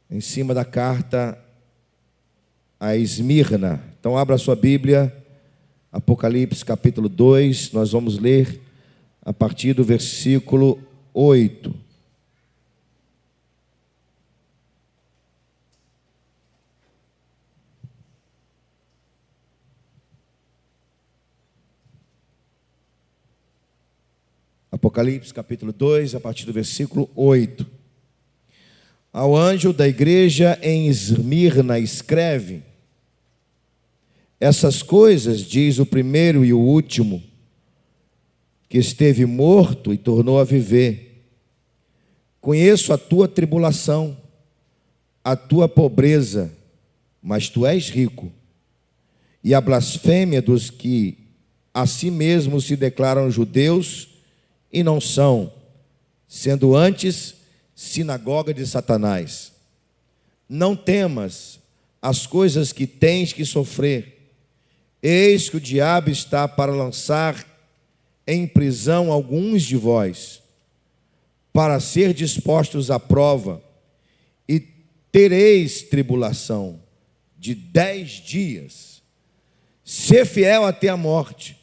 em cima da carta a Esmirna. Então abra sua Bíblia, Apocalipse capítulo 2, nós vamos ler a partir do versículo 8. Apocalipse capítulo 2, a partir do versículo 8. Ao anjo da igreja em Esmirna escreve: essas coisas diz o primeiro e o último, que esteve morto e tornou a viver. Conheço a tua tribulação, a tua pobreza, mas tu és rico, e a blasfêmia dos que a si mesmos se declaram judeus e não são, sendo antes sinagoga de Satanás. Não temas as coisas que tens que sofrer. Eis que o diabo está para lançar em prisão alguns de vós, para ser dispostos à prova, e tereis tribulação de 10 dias. Sê fiel até a morte,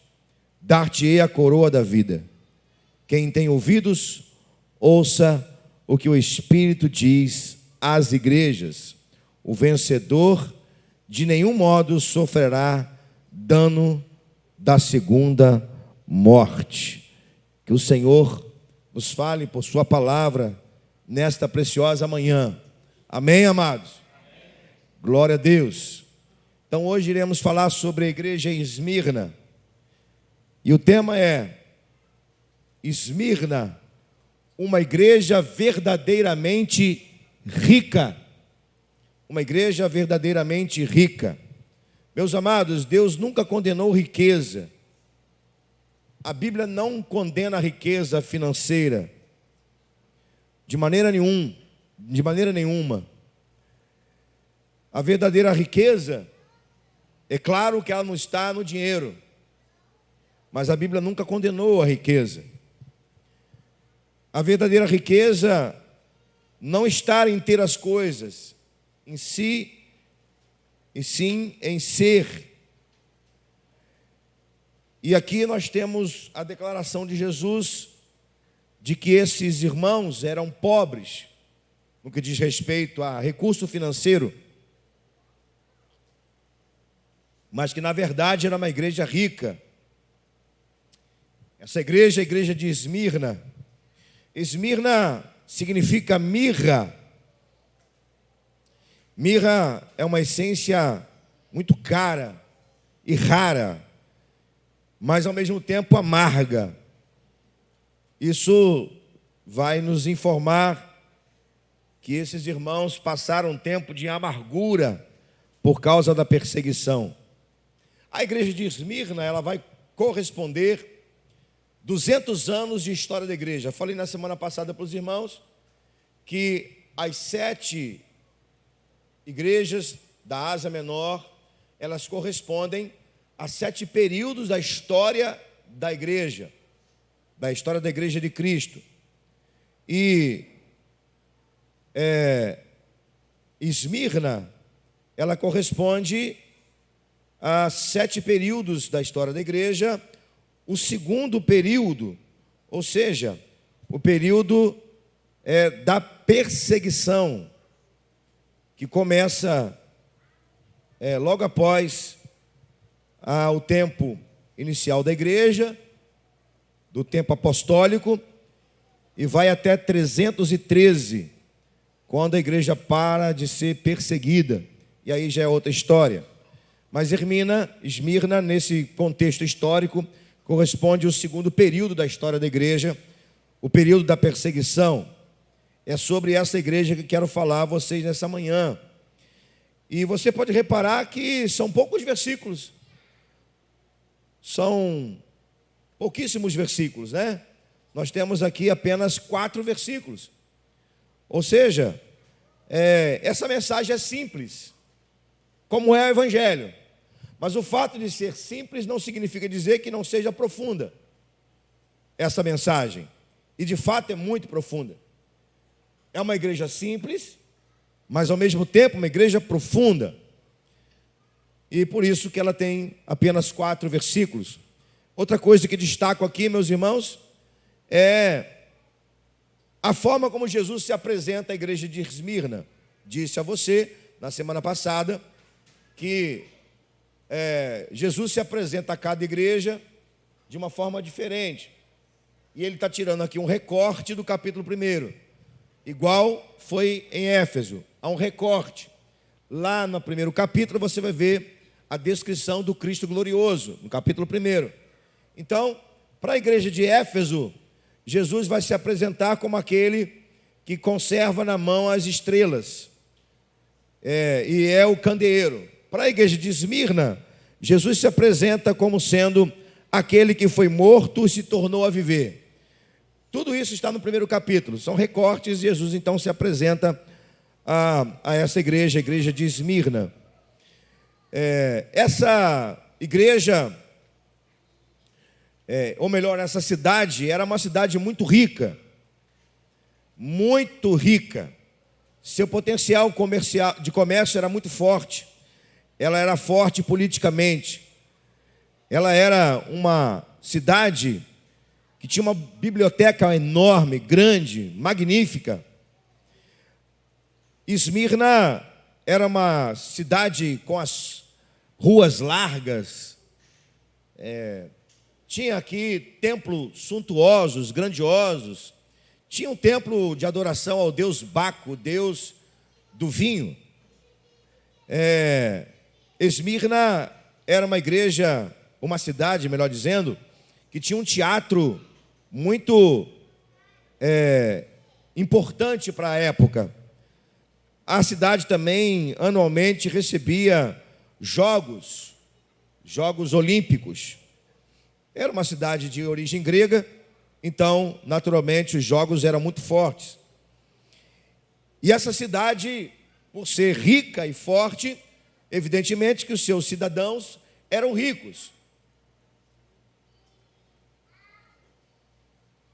dar-te-ei a coroa da vida. Quem tem ouvidos, ouça o que o Espírito diz às igrejas. O vencedor de nenhum modo sofrerá dano da segunda morte. Que o Senhor nos fale por sua palavra nesta preciosa manhã. Amém, amados? Amém. Glória a Deus. Então hoje iremos falar sobre a igreja em Esmirna. E o tema é Esmirna, uma igreja verdadeiramente rica. Uma igreja verdadeiramente rica. Meus amados, Deus nunca condenou riqueza. A Bíblia não condena a riqueza financeira. De maneira nenhuma. A verdadeira riqueza, é claro que ela não está no dinheiro. Mas a Bíblia nunca condenou a riqueza. A verdadeira riqueza não está em ter as coisas em si, e sim em ser. E aqui nós temos a declaração de Jesus de que esses irmãos eram pobres no que diz respeito a recurso financeiro, mas que na verdade era uma igreja rica. Essa igreja é a igreja de Esmirna. Esmirna significa mirra. Mirra é uma essência muito cara e rara, mas ao mesmo tempo amarga. Isso vai nos informar que esses irmãos passaram um tempo de amargura por causa da perseguição. A igreja de Esmirna, ela vai corresponder 200 anos de história da igreja. Falei na semana passada para os irmãos que as 7 igrejas da Ásia Menor, elas correspondem a 7 períodos da história da igreja de Cristo. E Esmirna, ela corresponde a 7 períodos da história da igreja. O segundo período, ou seja, o período da perseguição, que começa logo após o tempo inicial da igreja, do tempo apostólico, e vai até 313, quando a igreja para de ser perseguida, e aí já é outra história. Mas Esmirna, nesse contexto histórico, corresponde ao segundo período da história da igreja, o período da perseguição. É sobre essa igreja que quero falar a vocês nessa manhã. E você pode reparar que são poucos versículos. São pouquíssimos versículos, né? Nós temos aqui apenas 4 versículos. Ou seja, essa mensagem é simples, como é o Evangelho. Mas o fato de ser simples não significa dizer que não seja profunda essa mensagem. E de fato é muito profunda. É uma igreja simples, mas ao mesmo tempo uma igreja profunda. E por isso que ela tem apenas 4 versículos. Outra coisa que destaco aqui, meus irmãos, é a forma como Jesus se apresenta à igreja de Esmirna. Disse a você, na semana passada, que Jesus se apresenta a cada igreja de uma forma diferente. E ele está tirando aqui um recorte do capítulo 1. Igual foi em Éfeso, há um recorte. Lá no primeiro capítulo você vai ver a descrição do Cristo glorioso, no capítulo 1. Então, para a igreja de Éfeso, Jesus vai se apresentar como aquele que conserva na mão as estrelas, e é o candeeiro. Para a igreja de Esmirna, Jesus se apresenta como sendo aquele que foi morto e se tornou a viver. Tudo isso está no primeiro capítulo, são recortes. Jesus então se apresenta a essa igreja, a igreja de Esmirna. Essa igreja, ou melhor, essa cidade, era uma cidade muito rica. Muito rica. Seu potencial comercial, de comércio era muito forte. Ela era forte politicamente. Ela era uma cidade que tinha uma biblioteca enorme, grande, magnífica. Esmirna era uma cidade com as ruas largas. Tinha aqui templos suntuosos, grandiosos. Tinha um templo de adoração ao deus Baco, deus do vinho. Esmirna era uma igreja, uma cidade, melhor dizendo, que tinha um teatro muito importante para a época. A cidade também, anualmente, recebia jogos olímpicos. Era uma cidade de origem grega, então, naturalmente, os jogos eram muito fortes. E essa cidade, por ser rica e forte, evidentemente que os seus cidadãos eram ricos.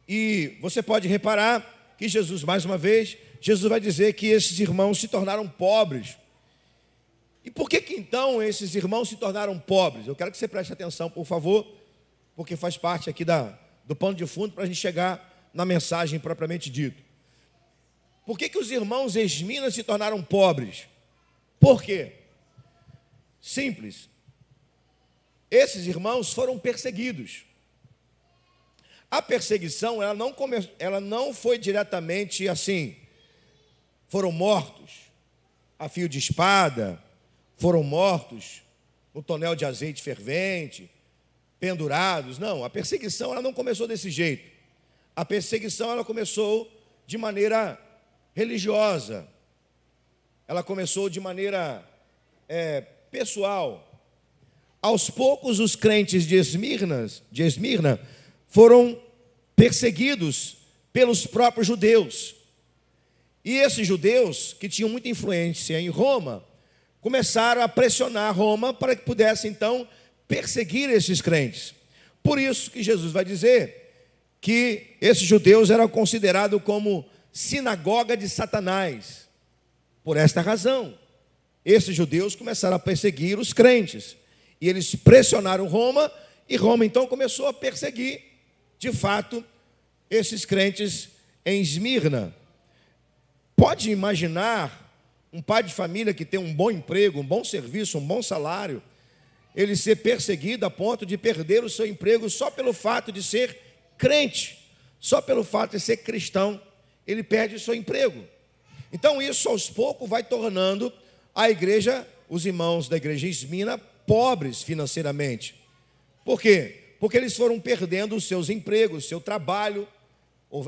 E você pode reparar que Jesus, mais uma vez, Jesus vai dizer que esses irmãos se tornaram pobres. E por que então esses irmãos se tornaram pobres? Eu quero que você preste atenção, por favor, porque faz parte aqui do pano de fundo para a gente chegar na mensagem propriamente dita. Por que os irmãos Esmirna se tornaram pobres? Por quê? Simples. Esses irmãos foram perseguidos. A perseguição, ela não foi diretamente assim. Foram mortos a fio de espada, foram mortos no tonel de azeite fervente, pendurados. Não, a perseguição ela não começou desse jeito. A perseguição ela começou de maneira religiosa. Ela começou de maneira pessoal. Aos poucos, os crentes de Esmirna foram perseguidos pelos próprios judeus. E esses judeus, que tinham muita influência em Roma, começaram a pressionar Roma para que pudesse, então, perseguir esses crentes. Por isso que Jesus vai dizer que esses judeus eram considerados como sinagoga de Satanás. Por esta razão, esses judeus começaram a perseguir os crentes. E eles pressionaram Roma, e Roma então começou a perseguir, de fato, esses crentes em Esmirna. Pode imaginar um pai de família que tem um bom emprego, um bom serviço, um bom salário, ele ser perseguido a ponto de perder o seu emprego só pelo fato de ser crente, só pelo fato de ser cristão, ele perde o seu emprego. Então isso aos poucos vai tornando a igreja, os irmãos da igreja em Esmirna, pobres financeiramente. Por quê? Porque eles foram perdendo os seus empregos, seu trabalho.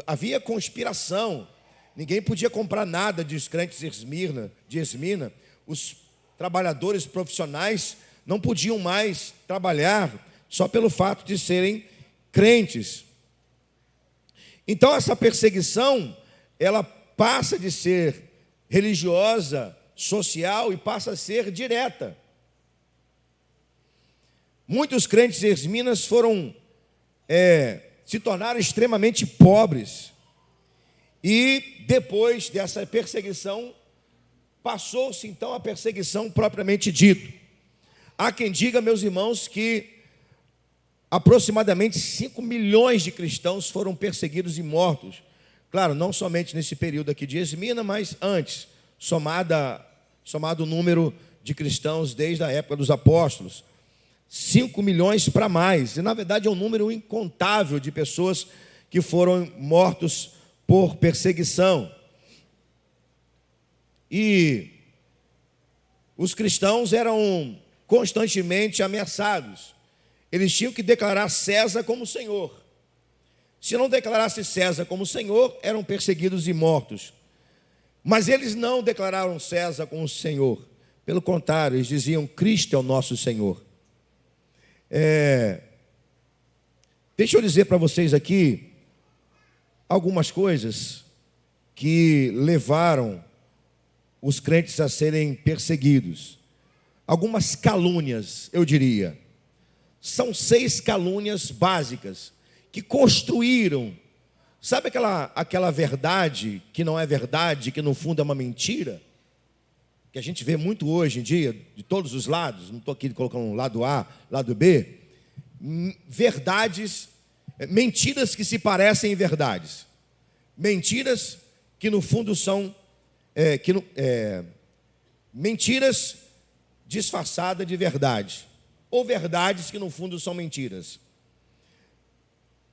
Havia conspiração. Ninguém podia comprar nada dos crentes de Esmirna. Os trabalhadores profissionais não podiam mais trabalhar só pelo fato de serem crentes. Então essa perseguição, ela passa de ser religiosa, social, e passa a ser direta. Muitos crentes de Esmirna se tornaram extremamente pobres. E depois dessa perseguição, passou-se então a perseguição propriamente dito. Há quem diga, meus irmãos, que aproximadamente 5 milhões de cristãos foram perseguidos e mortos. Claro, não somente nesse período aqui de Esmina, mas antes, somado o número de cristãos desde a época dos apóstolos. 5 milhões para mais. E, na verdade, é um número incontável de pessoas que foram mortos por perseguição. E os cristãos eram constantemente ameaçados. Eles tinham que declarar César como Senhor. Se não declarasse César como Senhor, eram perseguidos e mortos. Mas eles não declararam César como Senhor. Pelo contrário, eles diziam: Cristo é o nosso Senhor. Deixa eu dizer para vocês aqui algumas coisas que levaram os crentes a serem perseguidos. Algumas calúnias, eu diria. São 6 calúnias básicas que construíram, sabe aquela verdade que não é verdade, que no fundo é uma mentira? Que a gente vê muito hoje em dia, de todos os lados, não estou aqui colocando lado A, lado B, verdades, mentiras que se parecem em verdades, mentiras que no fundo são, mentiras disfarçadas de verdade, ou verdades que no fundo são mentiras.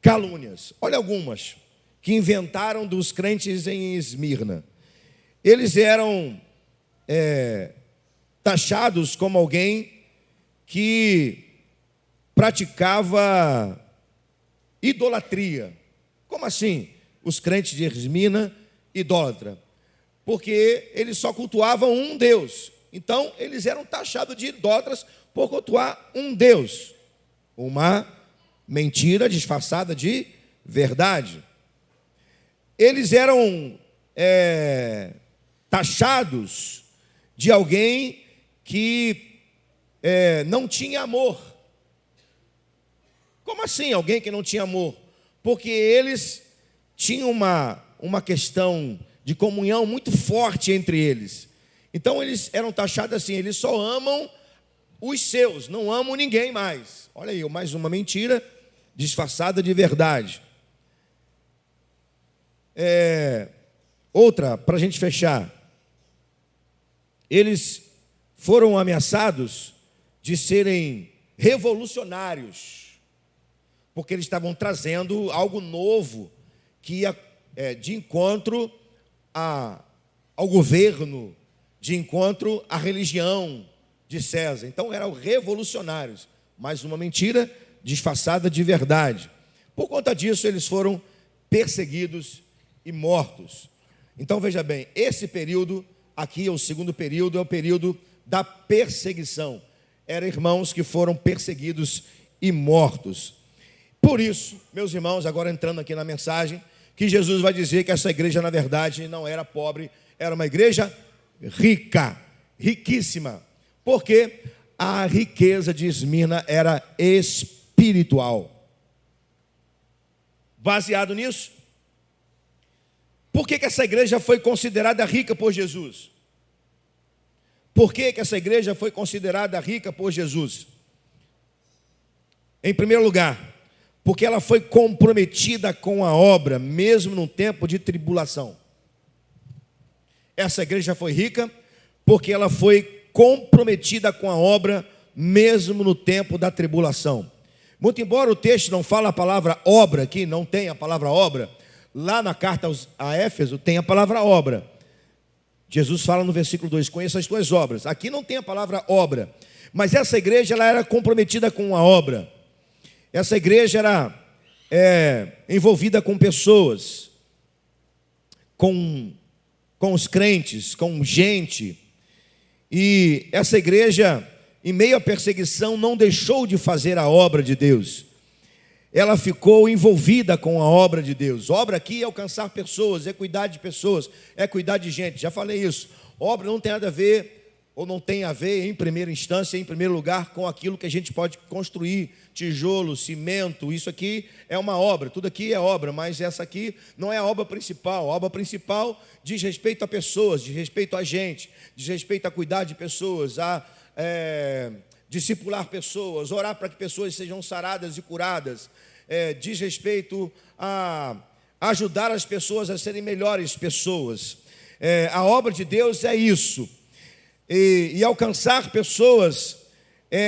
Calúnias, olha algumas que inventaram dos crentes em Esmirna. Eles eram taxados como alguém que praticava idolatria. Como assim? Os crentes de Esmirna, idólatra. Porque eles só cultuavam um Deus. Então, eles eram taxados de idólatras por cultuar um Deus. Uma mentira disfarçada de verdade. Eles eram taxados de alguém que não tinha amor. Como assim alguém que não tinha amor? Porque eles tinham uma questão de comunhão muito forte entre eles. Então eles eram taxados assim: eles só amam os seus, não amam ninguém mais. Olha aí, mais uma mentira disfarçada de verdade. Outra, para a gente fechar. Eles foram ameaçados de serem revolucionários, porque eles estavam trazendo algo novo que ia de encontro ao governo, de encontro à religião de César. Então eram revolucionários. Mais uma mentira disfarçada de verdade. Por conta disso, eles foram perseguidos e mortos. Então veja bem, esse período aqui é o segundo período, é o período da perseguição. Eram irmãos que foram perseguidos e mortos. Por isso, meus irmãos, agora entrando aqui na mensagem, que Jesus vai dizer que essa igreja, na verdade, não era pobre, era uma igreja rica, riquíssima. Porque a riqueza de Esmirna era espiritual. Baseado nisso, por que essa igreja foi considerada rica por Jesus? Por que essa igreja foi considerada rica por Jesus? Em primeiro lugar, porque ela foi comprometida com a obra, mesmo num tempo de tribulação. Essa igreja foi rica porque ela foi comprometida com a obra, mesmo no tempo da tribulação. Muito embora o texto não fale a palavra obra aqui, não tem a palavra obra, lá na carta a Éfeso tem a palavra obra. Jesus fala no versículo 2, conheça as tuas obras. Aqui não tem a palavra obra, mas essa igreja ela era comprometida com a obra. Essa igreja era envolvida com pessoas, com os crentes, com gente. E essa igreja, em meio à perseguição, não deixou de fazer a obra de Deus. Ela ficou envolvida com a obra de Deus. Obra aqui é alcançar pessoas, é cuidar de pessoas, é cuidar de gente. Já falei isso. Obra não tem nada a ver, ou não tem a ver, em primeira instância, em primeiro lugar, com aquilo que a gente pode construir, tijolo, cimento. Isso aqui é uma obra, tudo aqui é obra, mas essa aqui não é a obra principal. A obra principal diz respeito a pessoas, diz respeito a gente, diz respeito a cuidar de pessoas, a discipular pessoas, orar para que pessoas sejam saradas e curadas, diz respeito a ajudar as pessoas a serem melhores pessoas. A obra de Deus é isso. E alcançar pessoas,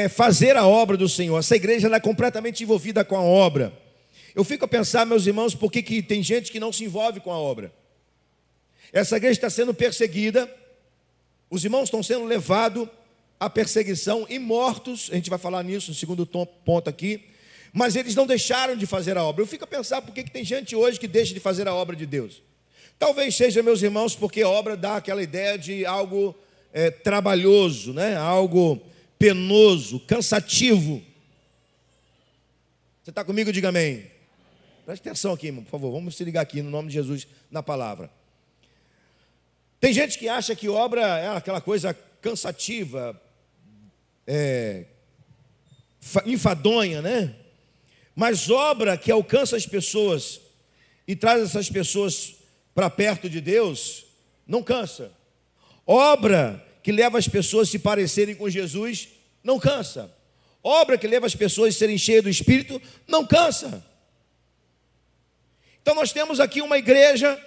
fazer a obra do Senhor. Essa igreja ela é completamente envolvida com a obra. Eu fico a pensar, meus irmãos, por que tem gente que não se envolve com a obra? Essa igreja está sendo perseguida, os irmãos estão sendo levados à perseguição e mortos. A gente vai falar nisso no segundo ponto aqui. Mas eles não deixaram de fazer a obra. Eu fico a pensar por que tem gente hoje que deixa de fazer a obra de Deus. Talvez seja, meus irmãos, porque a obra dá aquela ideia de algo trabalhoso, né? Algo penoso, cansativo. Você está comigo? Diga amém. Preste atenção aqui, por favor. Vamos se ligar aqui no nome de Jesus na palavra. Tem gente que acha que obra é aquela coisa cansativa, enfadonha, né? Mas obra que alcança as pessoas e traz essas pessoas para perto de Deus, não cansa. Obra que leva as pessoas a se parecerem com Jesus, não cansa. Obra que leva as pessoas a serem cheias do Espírito, não cansa. Então nós temos aqui uma igreja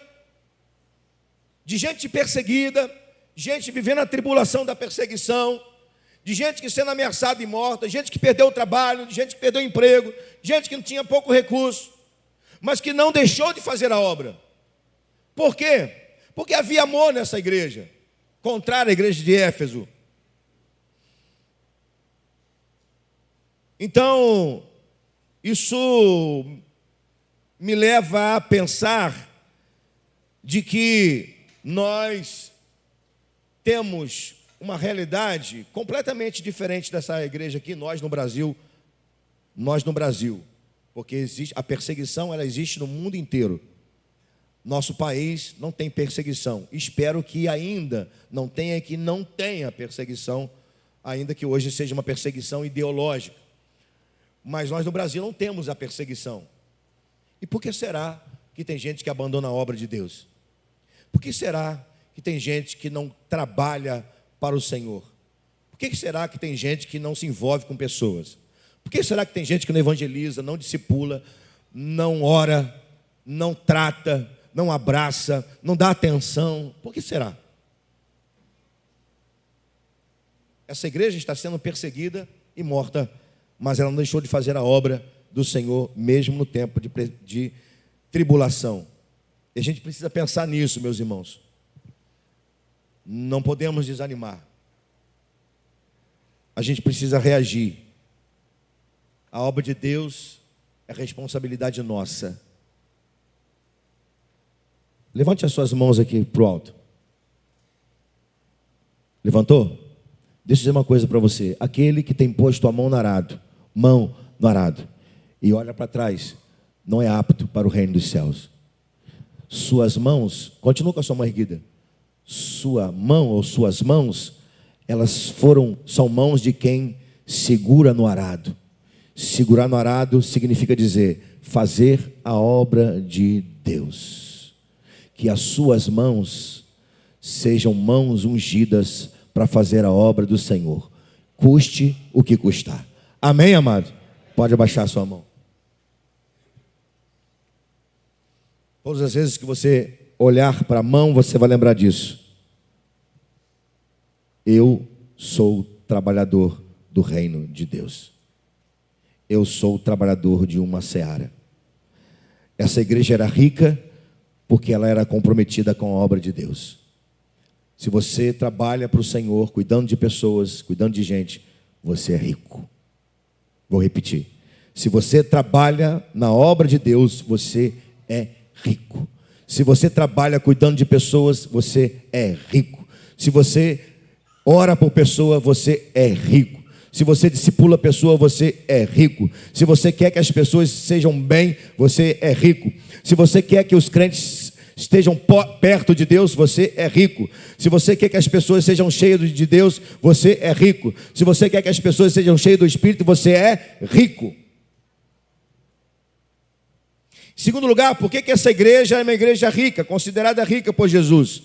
de gente perseguida, gente vivendo a tribulação da perseguição, de gente que sendo ameaçada e morta, gente que perdeu o trabalho, gente que perdeu o emprego, gente que não tinha pouco recurso, mas que não deixou de fazer a obra. Por quê? Porque havia amor nessa igreja, contrário à igreja de Éfeso. Então, isso me leva a pensar de que nós temos uma realidade completamente diferente dessa igreja aqui, nós no Brasil, porque existe a perseguição, ela existe no mundo inteiro. Nosso país não tem perseguição. Espero que ainda não tenha, que não tenha perseguição, ainda que hoje seja uma perseguição ideológica. Mas nós no Brasil não temos a perseguição. E por que será que tem gente que abandona a obra de Deus? Por que será que tem gente que não trabalha para o Senhor? Por que será que tem gente que não se envolve com pessoas? Por que será que tem gente que não evangeliza, não discipula, não ora, não trata, não abraça, não dá atenção? Por que será? Essa igreja está sendo perseguida e morta, mas ela não deixou de fazer a obra do Senhor, mesmo no tempo de tribulação. E a gente precisa pensar nisso, meus irmãos. Não podemos desanimar. A gente precisa reagir. A obra de Deus é responsabilidade nossa. Levante as suas mãos aqui para o alto. Levantou? Deixa eu dizer uma coisa para você. Aquele que tem posto a mão no arado, e olha para trás, não é apto para o reino dos céus. Suas mãos, continua com a sua mão erguida. Sua mão ou suas mãos, são mãos de quem segura no arado. Segurar no arado significa dizer, fazer a obra de Deus. Que as suas mãos sejam mãos ungidas para fazer a obra do Senhor, custe o que custar. Amém, amado? Pode abaixar a sua mão. Todas as vezes que você olhar para a mão, você vai lembrar disso. Eu sou trabalhador do reino de Deus. Eu sou trabalhador de uma seara. Essa igreja era rica porque ela era comprometida com a obra de Deus. Se você trabalha para o Senhor, cuidando de pessoas, cuidando de gente, você é rico. Vou repetir. Se você trabalha na obra de Deus, você é rico. Se você trabalha cuidando de pessoas, você é rico. Se você ora por pessoa, você é rico. Se você discipula a pessoa, você é rico. Se você quer que as pessoas sejam bem, você é rico. Se você quer que os crentes estejam perto de Deus, você é rico. Se você quer que as pessoas sejam cheias de Deus, você é rico. Se você quer que as pessoas sejam cheias do Espírito, você é rico. Em segundo lugar, por que essa igreja é uma igreja rica, considerada rica por Jesus?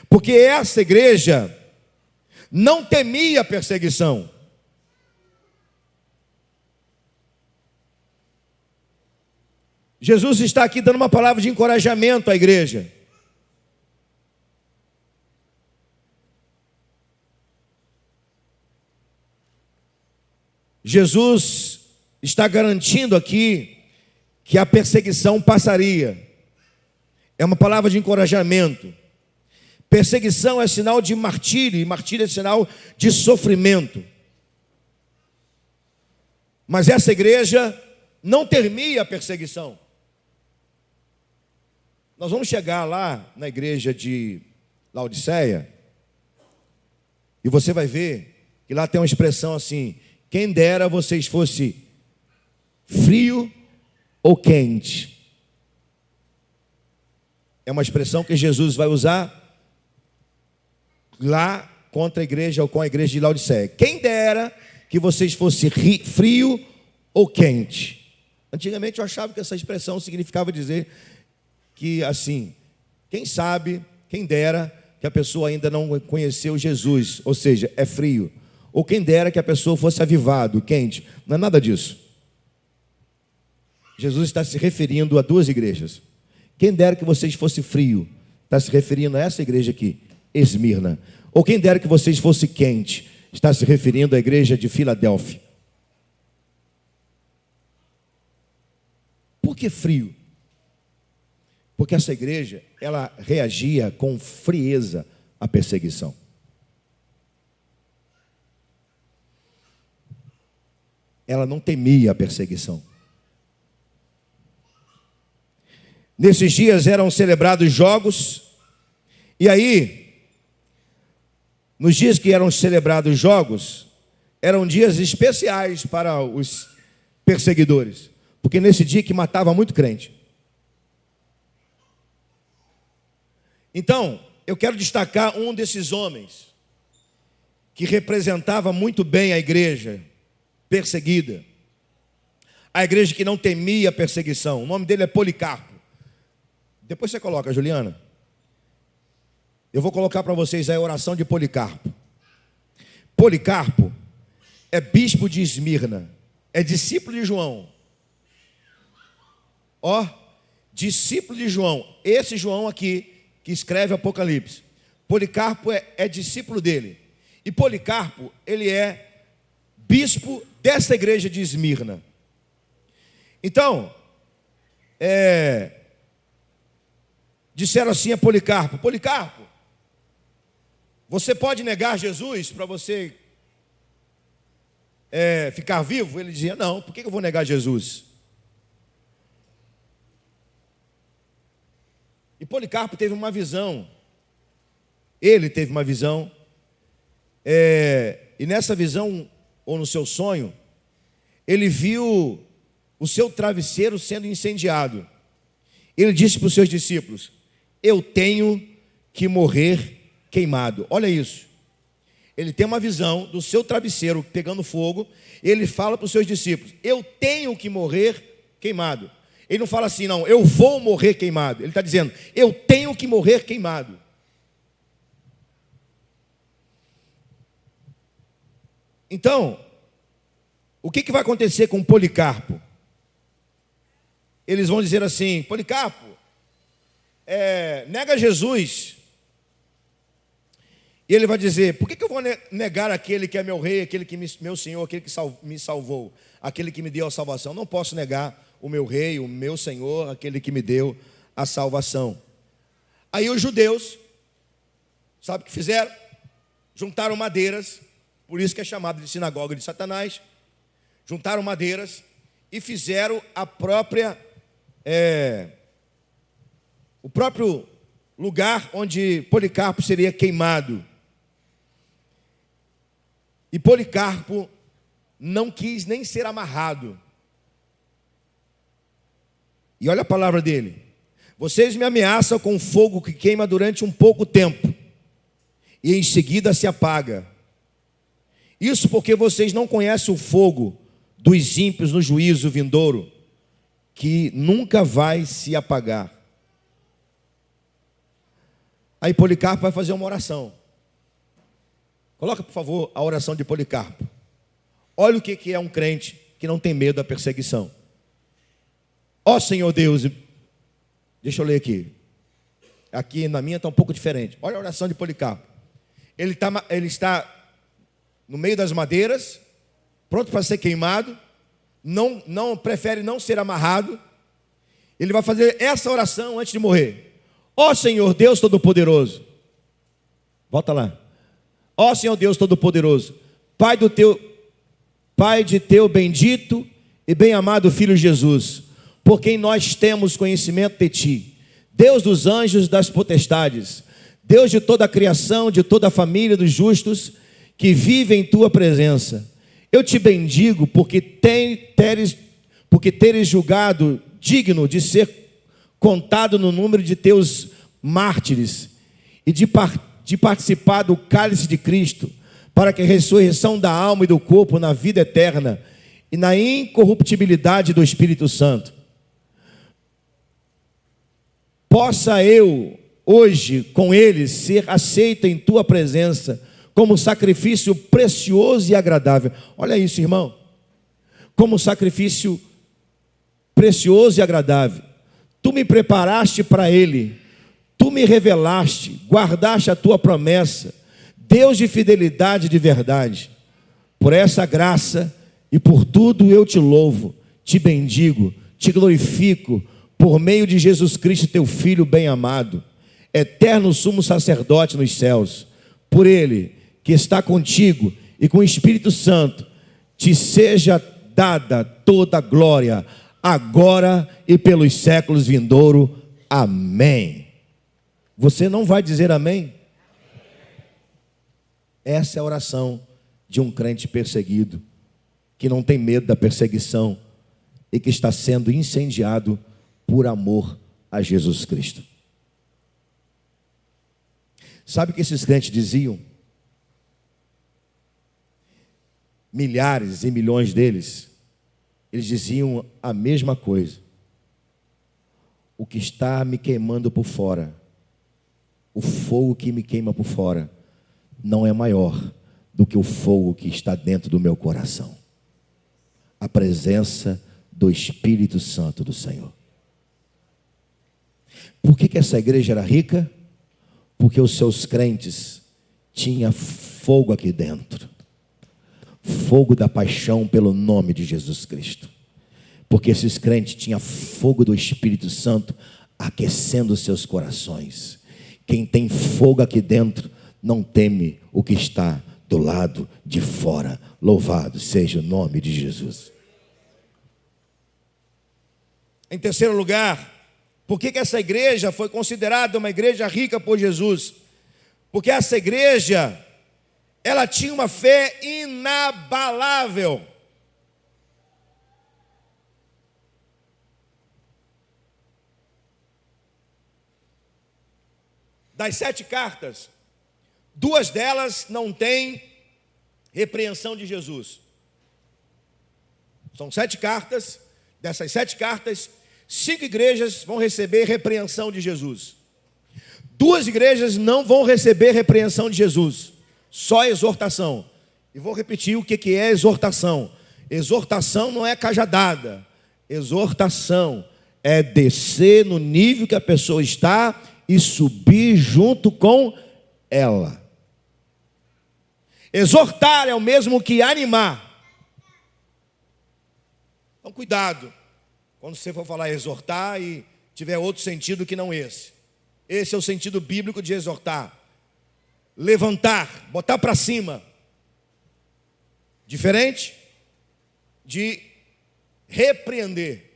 Porque essa igreja não temia perseguição. Jesus está aqui dando uma palavra de encorajamento à igreja. Jesus está garantindo aqui que a perseguição passaria. É uma palavra de encorajamento. Perseguição é sinal de martírio, e martírio é sinal de sofrimento. Mas essa igreja não temia a perseguição. Nós vamos chegar lá na igreja de Laodiceia e você vai ver que lá tem uma expressão assim: quem dera vocês fossem frio ou quente. É uma expressão que Jesus vai usar lá contra a igreja ou com a igreja de Laodiceia. Quem dera que vocês fossem frio ou quente. Antigamente eu achava que essa expressão significava dizer que assim, quem sabe, quem dera que a pessoa ainda não conheceu Jesus, ou seja, é frio. Ou quem dera que a pessoa fosse avivado, quente. Não é nada disso. Jesus está se referindo a duas igrejas. Quem dera que vocês fossem frio, está se referindo a essa igreja aqui, Esmirna. Ou quem dera que vocês fossem quente, está se referindo à igreja de Filadélfia. Por que frio? Porque essa igreja, ela reagia com frieza à perseguição. Ela não temia a perseguição. Nesses dias eram celebrados jogos, e aí, nos dias que eram celebrados jogos, eram dias especiais para os perseguidores, porque nesse dia que matava muito crente. Então, eu quero destacar um desses homens que representava muito bem a igreja perseguida, a igreja que não temia a perseguição. O nome dele é Policarpo. Depois você coloca, Juliana. Eu vou colocar para vocês a oração de Policarpo. Policarpo é bispo de Esmirna, é discípulo de João. Ó, discípulo de João. Esse João aqui que escreve Apocalipse. Policarpo é discípulo dele. E Policarpo, ele é bispo dessa igreja de Esmirna. Então, disseram assim a Policarpo: Policarpo, você pode negar Jesus para você ficar vivo? Ele dizia: não, por que eu vou negar Jesus? E Policarpo teve uma visão. Ele teve uma visão. E nessa visão, ou no seu sonho, ele viu o seu travesseiro sendo incendiado. Ele disse para os seus discípulos: eu tenho que morrer queimado. Olha isso. Ele tem uma visão do seu travesseiro pegando fogo. Ele fala para os seus discípulos: eu tenho que morrer queimado. Ele não fala assim, não, eu vou morrer queimado. Ele está dizendo, eu tenho que morrer queimado. Então, o que vai acontecer com Policarpo? Eles vão dizer assim: Policarpo, nega Jesus. E ele vai dizer: por que eu vou negar aquele que é meu rei, aquele que meu Senhor, aquele que me salvou, aquele que me deu a salvação? Não posso negar o meu rei, o meu Senhor, aquele que me deu a salvação. Aí os judeus, sabe o que fizeram? Juntaram madeiras, por isso que é chamado de sinagoga de Satanás. Juntaram madeiras e fizeram a própria, o próprio lugar onde Policarpo seria queimado. E Policarpo não quis nem ser amarrado. E olha a palavra dele: Vocês me ameaçam com fogo que queima durante um pouco tempo e em seguida se apaga. Isso porque vocês não conhecem o fogo dos ímpios no juízo vindouro, que nunca vai se apagar. Aí Policarpo vai fazer uma oração. Coloca, por favor, a oração de Policarpo. Olha o que é um crente que não tem medo da perseguição. Ó Senhor Deus, deixa eu ler aqui. Aqui na minha está um pouco diferente. Olha a oração de Policarpo. Ele está no meio das madeiras, pronto para ser queimado, não prefere não ser amarrado. Ele vai fazer essa oração antes de morrer. Ó Senhor Deus Todo-Poderoso. Volta lá. Ó Senhor Deus Todo-Poderoso, Pai de teu bendito e bem-amado Filho Jesus, por quem nós temos conhecimento de ti, Deus dos anjos e das potestades, Deus de toda a criação, de toda a família dos justos que vivem em tua presença. Eu te bendigo porque teres julgado digno de ser contado no número de teus mártires e de participar do cálice de Cristo, para que a ressurreição da alma e do corpo na vida eterna e na incorruptibilidade do Espírito Santo, possa eu hoje com eles ser aceito em tua presença como sacrifício precioso e agradável. Olha isso, irmão. Como sacrifício precioso e agradável. Tu me preparaste para ele. Tu me revelaste, guardaste a tua promessa. Deus de fidelidade e de verdade. Por essa graça e por tudo eu te louvo, te bendigo, te glorifico, por meio de Jesus Cristo, teu Filho bem-amado, eterno sumo sacerdote nos céus. Por ele que está contigo e com o Espírito Santo, te seja dada toda a glória, agora e pelos séculos vindouros. Amém. Você não vai dizer amém? Essa é a oração de um crente perseguido, que não tem medo da perseguição e que está sendo incendiado por amor a Jesus Cristo. Sabe o que esses crentes diziam? Milhares e milhões deles, eles diziam a mesma coisa. O que está me queimando por fora, o fogo que me queima por fora, não é maior do que o fogo que está dentro do meu coração. A presença do Espírito Santo do Senhor. Por que essa igreja era rica? Porque os seus crentes tinham fogo aqui dentro. Fogo da paixão pelo nome de Jesus Cristo. Porque esses crentes tinham fogo do Espírito Santo aquecendo os seus corações. Quem tem fogo aqui dentro não teme o que está do lado de fora. Louvado seja o nome de Jesus. Em terceiro lugar, por que essa igreja foi considerada uma igreja rica por Jesus? Porque essa igreja, ela tinha uma fé inabalável. Das 7 cartas, 2 delas não têm repreensão de Jesus. São 7 cartas. Dessas 7 cartas, 5 igrejas vão receber repreensão de Jesus. 2 igrejas não vão receber repreensão de Jesus, só exortação. E vou repetir o que é exortação. Exortação não é cajadada. Exortação é descer no nível que a pessoa está e subir junto com ela. Exortar é o mesmo que animar. Então cuidado quando você for falar exortar e tiver outro sentido que não esse. Esse é o sentido bíblico de exortar. Levantar, botar para cima. Diferente de repreender.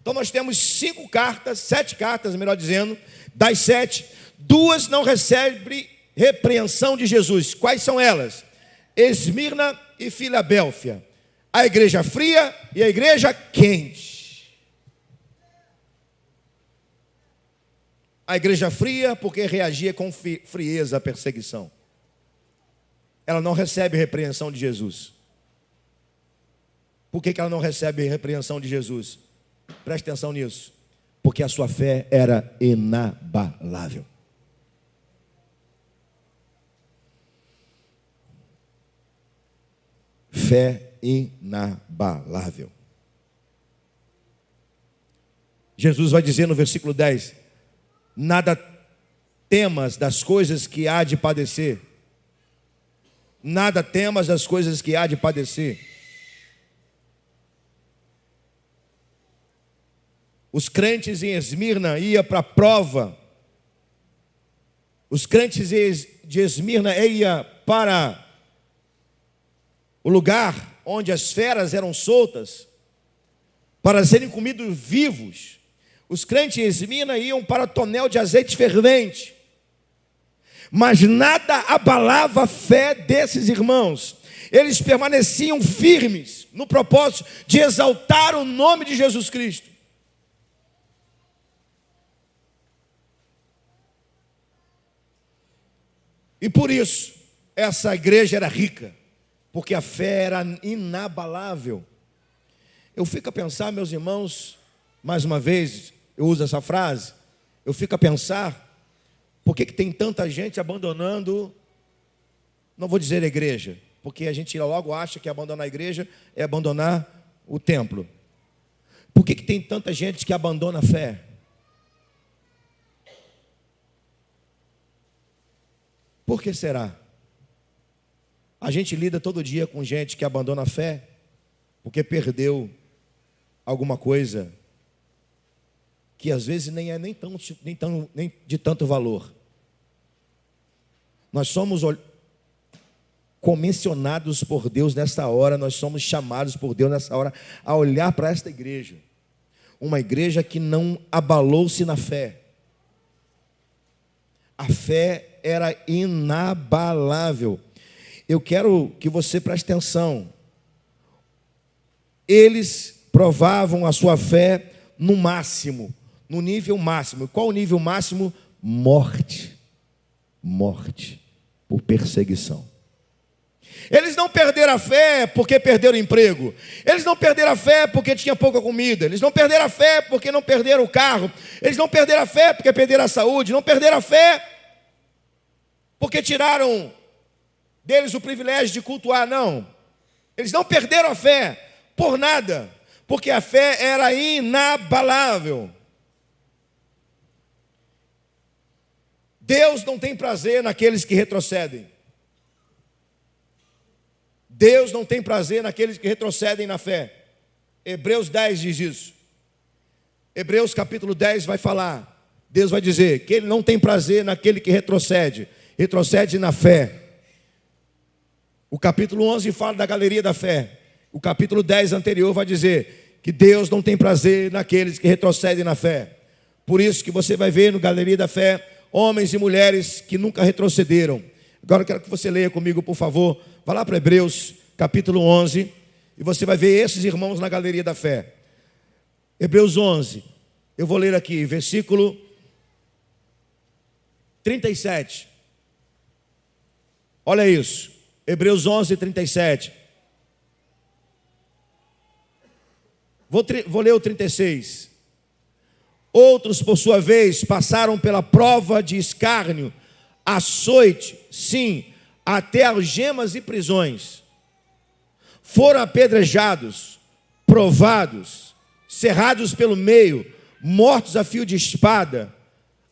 Então nós temos 5 cartas, 7 cartas, melhor dizendo. Das 7, 2 não recebem repreensão de Jesus. Quais são elas? Esmirna e Filadélfia. A igreja fria e a igreja quente. A igreja fria porque reagia com frieza à perseguição. Ela não recebe repreensão de Jesus. Por que ela não recebe repreensão de Jesus? Preste atenção nisso. Porque a sua fé era inabalável. Fé inabalável. Jesus vai dizer no versículo 10: nada temas das coisas que há de padecer. Nada temas das coisas que há de padecer. Os crentes em Esmirna iam para a prova. Os crentes de Esmirna iam para o lugar onde as feras eram soltas, para serem comidos vivos. Os crentes em Esmirna iam para tonel de azeite fervente. Mas nada abalava a fé desses irmãos. Eles permaneciam firmes no propósito de exaltar o nome de Jesus Cristo. E por isso, essa igreja era rica, porque a fé era inabalável. Eu fico a pensar, meus irmãos, mais uma vez, eu uso essa frase, eu fico a pensar, por que tem tanta gente abandonando, não vou dizer a igreja, porque a gente logo acha que abandonar a igreja é abandonar o templo. Por que tem tanta gente que abandona a fé? Por que será? A gente lida todo dia com gente que abandona a fé porque perdeu alguma coisa que às vezes nem é nem de tanto valor. Nós somos comissionados por Deus nessa hora, nós somos chamados por Deus nessa hora a olhar para esta igreja. Uma igreja que não abalou-se na fé. A fé era inabalável. Eu quero que você preste atenção. Eles provavam a sua fé no máximo, no nível máximo. Qual o nível máximo? Morte. Morte por perseguição. Eles não perderam a fé porque perderam o emprego. Eles não perderam a fé porque tinha pouca comida. Eles não perderam a fé porque não perderam o carro. Eles não perderam a fé porque perderam a saúde. Não perderam a fé porque tiraram deles o privilégio de cultuar. Não. Eles não perderam a fé por nada, porque a fé era inabalável. Deus não tem prazer naqueles que retrocedem. Deus não tem prazer naqueles que retrocedem na fé. Hebreus 10 diz isso. Hebreus capítulo 10 vai falar. Deus vai dizer que Ele não tem prazer naquele que retrocede. Retrocede na fé. O capítulo 11 fala da galeria da fé. O capítulo 10 anterior vai dizer que Deus não tem prazer naqueles que retrocedem na fé. Por isso que você vai ver no galeria da fé homens e mulheres que nunca retrocederam. Agora eu quero que você leia comigo, por favor. Vá lá para Hebreus capítulo 11 e você vai ver esses irmãos na galeria da fé. Hebreus 11. Eu vou ler aqui, versículo 37. Olha isso. Hebreus 11, 37. Vou ler o 36. Outros, por sua vez, passaram pela prova de escárnio, açoite, sim, até algemas e prisões. Foram apedrejados, provados, cerrados pelo meio, mortos a fio de espada.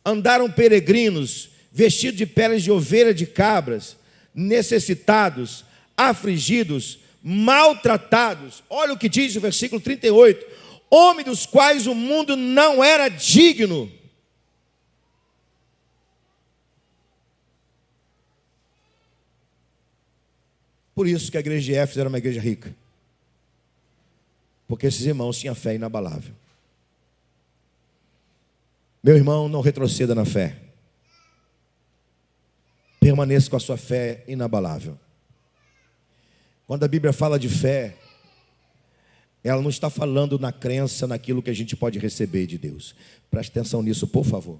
Andaram peregrinos, vestidos de peles de ovelha de cabras, necessitados, afligidos, maltratados. Olha o que diz o versículo 38. Homens dos quais o mundo não era digno. Por isso que a igreja de Éfeso era uma igreja rica. Porque esses irmãos tinham fé inabalável. Meu irmão, não retroceda na fé. Permaneça com a sua fé inabalável. Quando a Bíblia fala de fé, ela não está falando na crença, naquilo que a gente pode receber de Deus. Preste atenção nisso, por favor.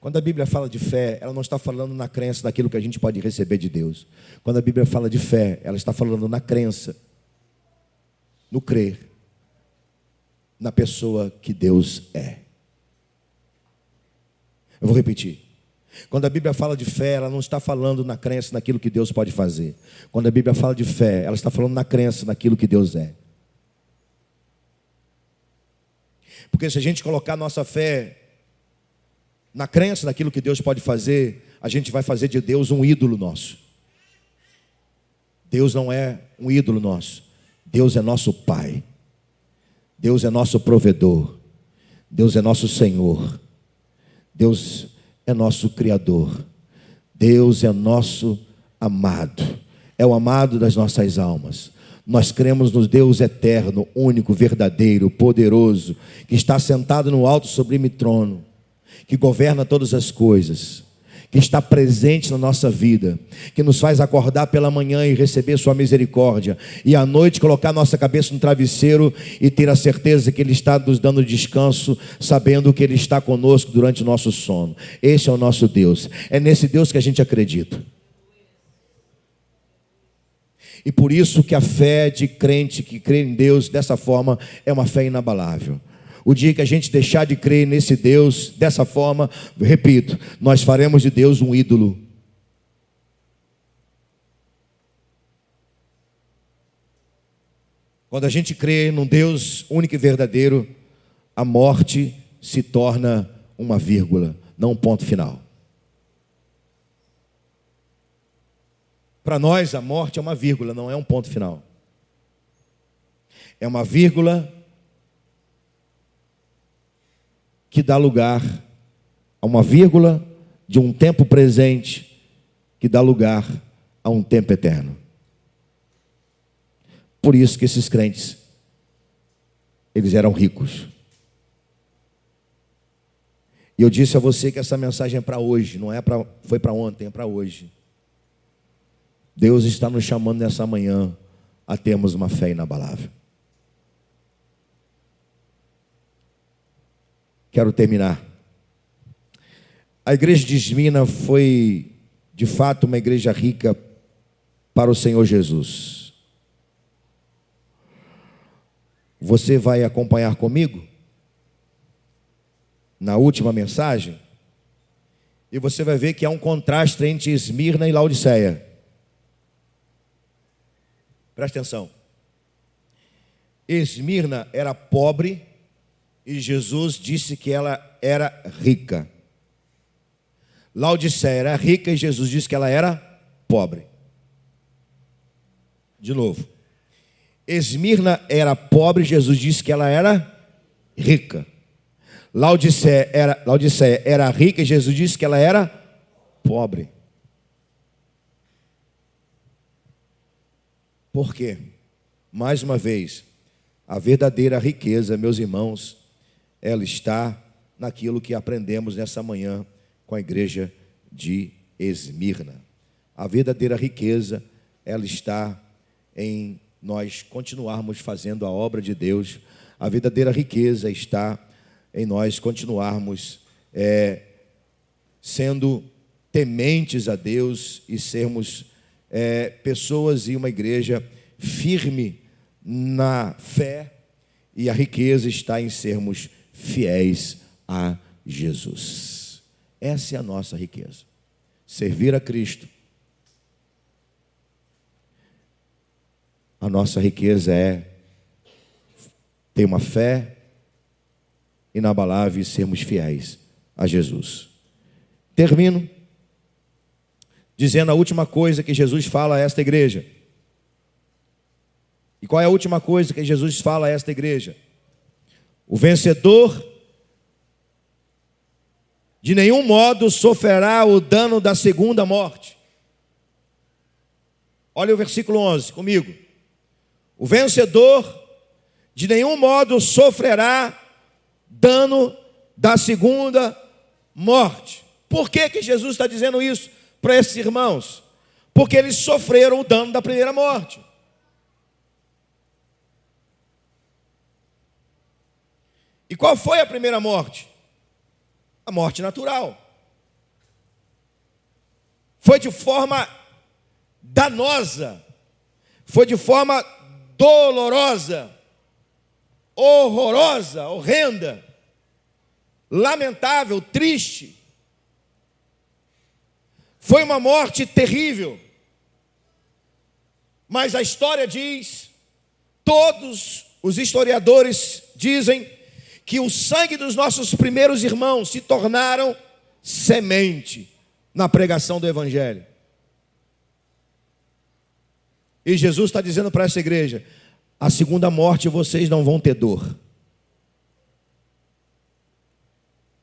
Quando a Bíblia fala de fé, ela não está falando na crença daquilo que a gente pode receber de Deus. Quando a Bíblia fala de fé, ela está falando na crença, no crer, na pessoa que Deus é. Eu vou repetir. Quando a Bíblia fala de fé, ela não está falando na crença naquilo que Deus pode fazer. Quando a Bíblia fala de fé, ela está falando na crença naquilo que Deus é. Porque se a gente colocar nossa fé na crença naquilo que Deus pode fazer, a gente vai fazer de Deus um ídolo nosso. Deus não é um ídolo nosso. Deus é nosso Pai. Deus é nosso provedor. Deus é nosso Senhor. Deus é nosso Criador. Deus é nosso amado. É o amado das nossas almas. Nós cremos no Deus eterno, único, verdadeiro, poderoso, que está sentado no alto sublime trono, que governa todas as coisas, que está presente na nossa vida, que nos faz acordar pela manhã e receber sua misericórdia, e à noite colocar nossa cabeça no travesseiro e ter a certeza que Ele está nos dando descanso, sabendo que Ele está conosco durante o nosso sono. Esse é o nosso Deus. É nesse Deus que a gente acredita. E por isso que a fé de crente que crê em Deus dessa forma é uma fé inabalável. O dia que a gente deixar de crer nesse Deus dessa forma, repito, nós faremos de Deus um ídolo. Quando a gente crê num Deus único e verdadeiro, a morte se torna uma vírgula, não um ponto final. Para nós, a morte é uma vírgula, não é um ponto final. É uma vírgula que dá lugar a uma vírgula de um tempo presente que dá lugar a um tempo eterno. Por isso que esses crentes, eles eram ricos. E eu disse a você que essa mensagem é para hoje, não é para, foi para ontem, é para hoje. Deus está nos chamando nessa manhã a termos uma fé inabalável. Quero terminar. A igreja de Esmirna foi, de fato, uma igreja rica para o Senhor Jesus. Você vai acompanhar comigo na última mensagem e você vai ver que há um contraste entre Esmirna e Laodiceia. Presta atenção. Esmirna era pobre e Jesus disse que ela era rica. Laodiceia era rica e Jesus disse que ela era pobre. De novo. Esmirna era pobre e Jesus disse que ela era rica. Laodiceia era rica e Jesus disse que ela era pobre. Por quê? Mais uma vez, a verdadeira riqueza, meus irmãos, ela está naquilo que aprendemos nessa manhã com a igreja de Esmirna. A verdadeira riqueza, ela está em nós continuarmos fazendo a obra de Deus. A verdadeira riqueza está em nós continuarmos sendo tementes a Deus e sermos pessoas e uma igreja firme na fé, e a riqueza está em sermos fiéis a Jesus. Essa é a nossa riqueza. Servir a Cristo. A nossa riqueza é ter uma fé inabalável e sermos fiéis a Jesus. Termino dizendo a última coisa que Jesus fala a esta igreja. E qual é a última coisa que Jesus fala a esta igreja? O vencedor de nenhum modo sofrerá o dano da segunda morte. Olha o versículo 11 comigo. O vencedor de nenhum modo sofrerá dano da segunda morte. Por que que Jesus está dizendo isso para esses irmãos? Porque eles sofreram o dano da primeira morte. E qual foi a primeira morte? A morte natural. foi de forma danosa, foi de forma dolorosa, horrorosa, horrenda, lamentável, triste. Foi uma morte terrível. Mas a história diz, todos os historiadores dizem, que o sangue dos nossos primeiros irmãos se tornaram semente na pregação do Evangelho. E Jesus está dizendo para essa igreja: a segunda morte vocês não vão ter dor.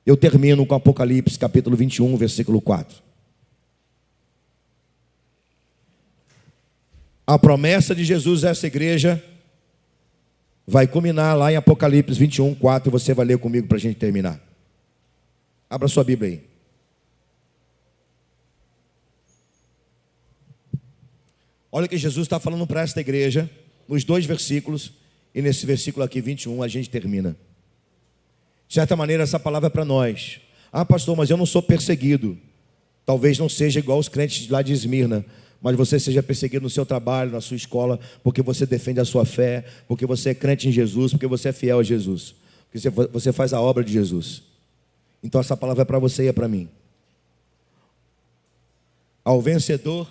Eu termino com Apocalipse capítulo 21, versículo 4. A promessa de Jesus a essa igreja vai culminar lá em Apocalipse 21, 4, e você vai ler comigo para a gente terminar. Abra sua Bíblia aí. Olha o que Jesus está falando para esta igreja, nos 2 versículos, e nesse versículo aqui, 21, a gente termina. De certa maneira, essa palavra é para nós. Ah, pastor, mas eu não sou perseguido. Talvez não seja igual os crentes lá de Esmirna, mas você seja perseguido no seu trabalho, na sua escola, porque você defende a sua fé, porque você é crente em Jesus, porque você é fiel a Jesus, porque você faz a obra de Jesus. Então essa palavra é para você e é para mim. Ao vencedor,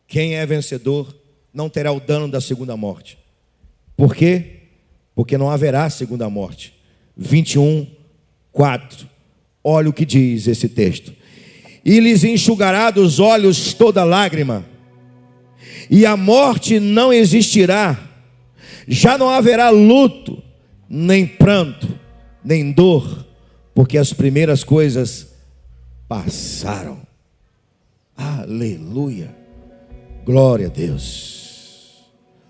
quem é vencedor não terá o dano da segunda morte. Por quê? Porque não haverá segunda morte. 21, 4. Olha o que diz esse texto. E lhes enxugará dos olhos toda lágrima, e a morte não existirá, já não haverá luto, nem pranto, nem dor, porque as primeiras coisas passaram. Aleluia, glória a Deus,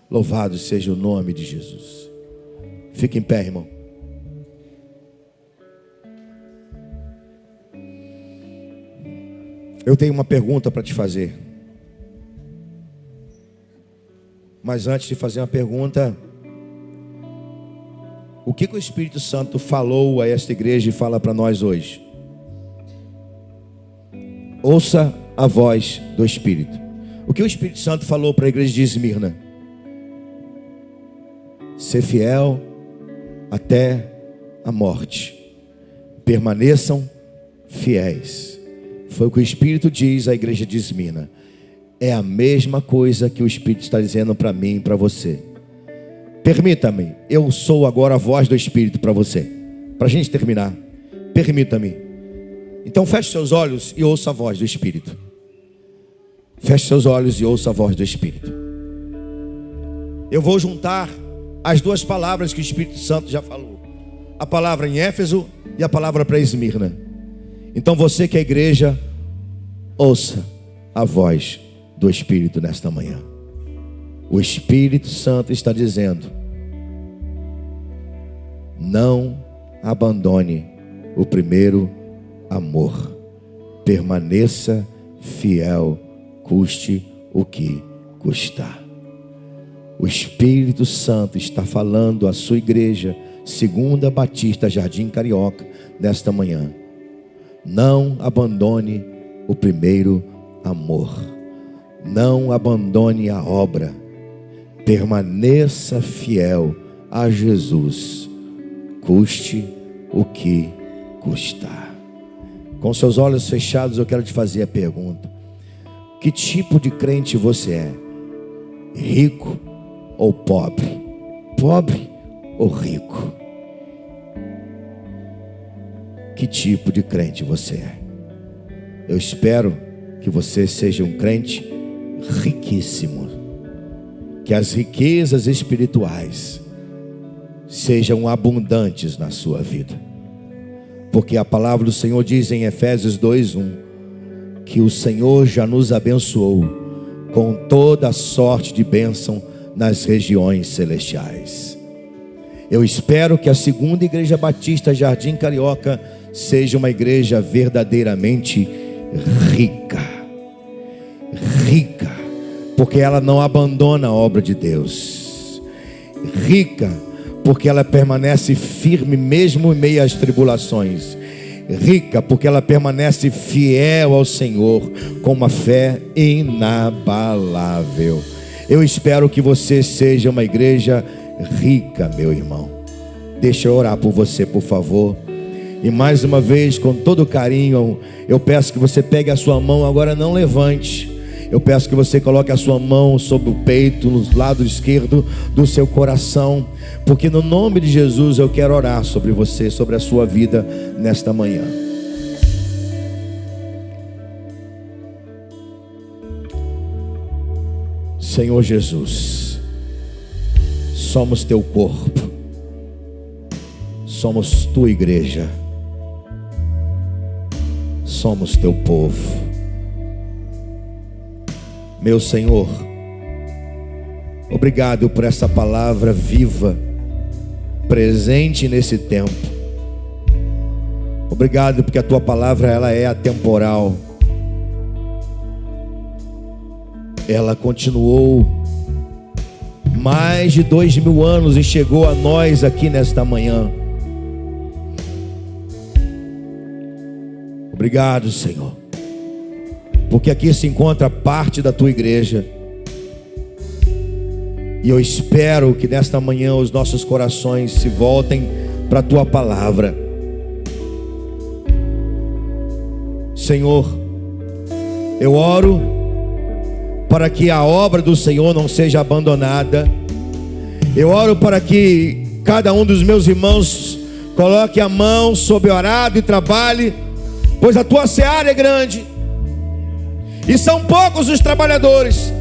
louvado seja o nome de Jesus. Fique em pé, irmão. Eu tenho uma pergunta para te fazer. Mas antes de fazer uma pergunta, o que o Espírito Santo falou a esta igreja e fala para nós hoje? Ouça a voz do Espírito. O que o Espírito Santo falou para a igreja de Esmirna? Ser fiel até a morte. Permaneçam fiéis. Foi o que o Espírito diz à igreja de Esmirna. É a mesma coisa que o Espírito está dizendo para mim e para você. Permita-me, eu sou agora a voz do Espírito para você. Para a gente terminar, permita-me. Então feche seus olhos e ouça a voz do Espírito. Feche seus olhos e ouça a voz do Espírito. Eu vou juntar as duas palavras que o Espírito Santo já falou. A palavra em Éfeso e a palavra para Esmirna. Então você que é a igreja, ouça a voz do Espírito nesta manhã. O Espírito Santo está dizendo: não abandone o primeiro amor. Permaneça fiel, custe o que custar. O Espírito Santo está falando à sua igreja, Segunda Batista Jardim Carioca, nesta manhã. Não abandone o primeiro amor. Não abandone a obra. Permaneça fiel a Jesus, custe o que custar. Com seus olhos fechados, eu quero te fazer a pergunta: que tipo de crente você é? Rico ou pobre? Pobre ou rico? Que tipo de crente você é? Eu espero que você seja um crente riquíssimo. Que as riquezas espirituais sejam abundantes na sua vida. Porque a palavra do Senhor diz em Efésios 2:1 que o Senhor já nos abençoou com toda a sorte de bênção nas regiões celestiais. Eu espero que a Segunda Igreja Batista Jardim Carioca seja uma igreja verdadeiramente rica. Rica, porque ela não abandona a obra de Deus. Rica, porque ela permanece firme mesmo em meio às tribulações. rica, porque ela permanece fiel ao Senhor, com uma fé inabalável. Eu espero que você seja uma igreja rica, meu irmão. Deixa eu orar por você, por favor. E mais uma vez, com todo carinho, eu peço que você pegue a sua mão, agora não levante. Eu peço que você coloque a sua mão sobre o peito, no lado esquerdo do seu coração, porque no nome de Jesus eu quero orar sobre você, sobre a sua vida nesta manhã. Senhor Jesus, somos teu corpo, somos tua igreja, somos teu povo. Meu Senhor, obrigado por essa palavra viva, presente nesse tempo. Obrigado porque a tua palavra, ela é atemporal. Ela continuou mais de 2000 anos e chegou a nós aqui nesta manhã. Obrigado, Senhor, porque aqui se encontra parte da tua igreja. E eu espero que nesta manhã os nossos corações se voltem para a tua palavra. Senhor, eu oro para que a obra do Senhor não seja abandonada. Eu oro para que cada um dos meus irmãos coloque a mão sobre o arado e trabalhe, pois a tua seara é grande e são poucos os trabalhadores.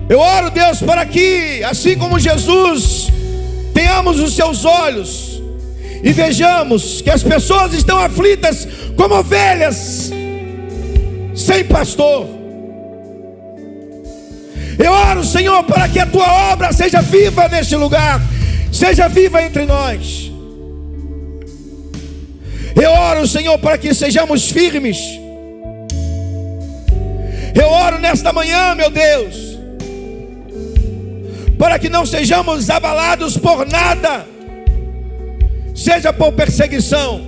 Eu oro, Deus, para que, assim como Jesus, tenhamos os seus olhos e vejamos que as pessoas estão aflitas como ovelhas sem pastor. Eu oro, Senhor, para que a tua obra seja viva neste lugar, seja viva entre nós. Eu oro, Senhor, para que sejamos firmes. Eu oro nesta manhã, meu Deus, para que não sejamos abalados por nada, seja por perseguição,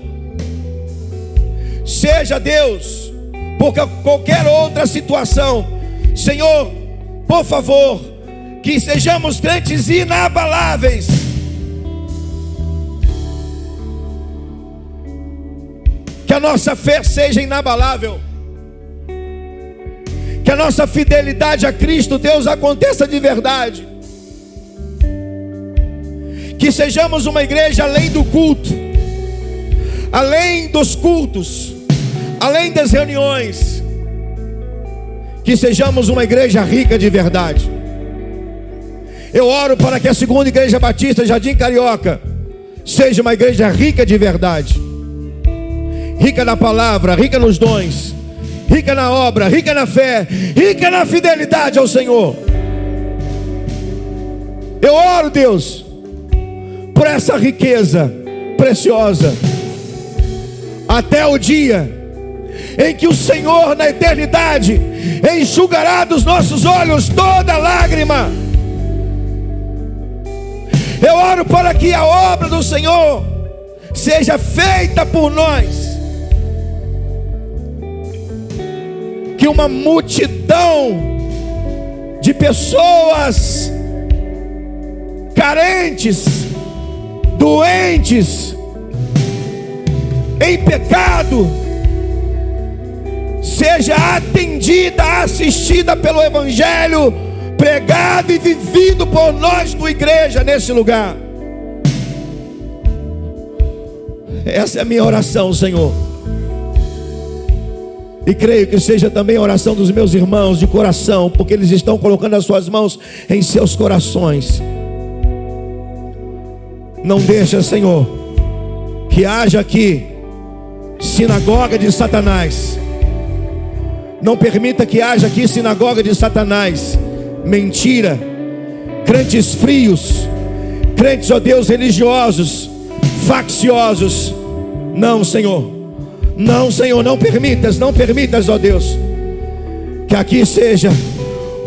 seja, Deus, por qualquer outra situação. Senhor, por favor, que sejamos crentes inabaláveis, que a nossa fé seja inabalável, que a nossa fidelidade a Cristo, Deus, aconteça de verdade. Que sejamos uma igreja além do culto, além dos cultos, além das reuniões. Que sejamos uma igreja rica de verdade. Eu oro para que a segunda igreja batista Jardim Carioca seja uma igreja rica de verdade, rica na palavra, rica nos dons, rica na obra, rica na fé, rica na fidelidade ao Senhor. Eu oro, Deus, por essa riqueza preciosa, até o dia em que o Senhor, na eternidade, enxugará dos nossos olhos toda lágrima. Eu oro para que a obra do Senhor seja feita por nós, que uma multidão de pessoas carentes, doentes, em pecado, seja atendida, assistida pelo Evangelho pregado e vivido por nós, tua igreja, nesse lugar. Essa é a minha oração, Senhor, e creio que seja também a oração dos meus irmãos de coração, porque eles estão colocando as suas mãos em seus corações. Não deixa, Senhor, que haja aqui sinagoga de Satanás. Não permita que haja aqui sinagoga de Satanás, mentira, crentes frios, crentes, ó Deus, religiosos, facciosos. Não, Senhor, não, Senhor, não permitas, ó Deus, que aqui seja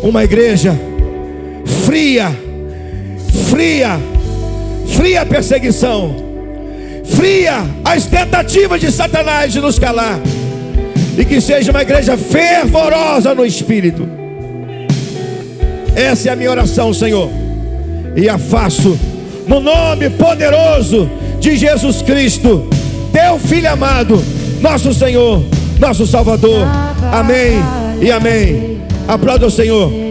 uma igreja fria à perseguição, fria as tentativas de Satanás de nos calar, e que seja uma igreja fervorosa no Espírito. Essa é a minha oração, Senhor, e a faço no nome poderoso de Jesus Cristo, teu Filho amado, nosso Senhor, nosso Salvador. Amém e amém. Aplauda o Senhor.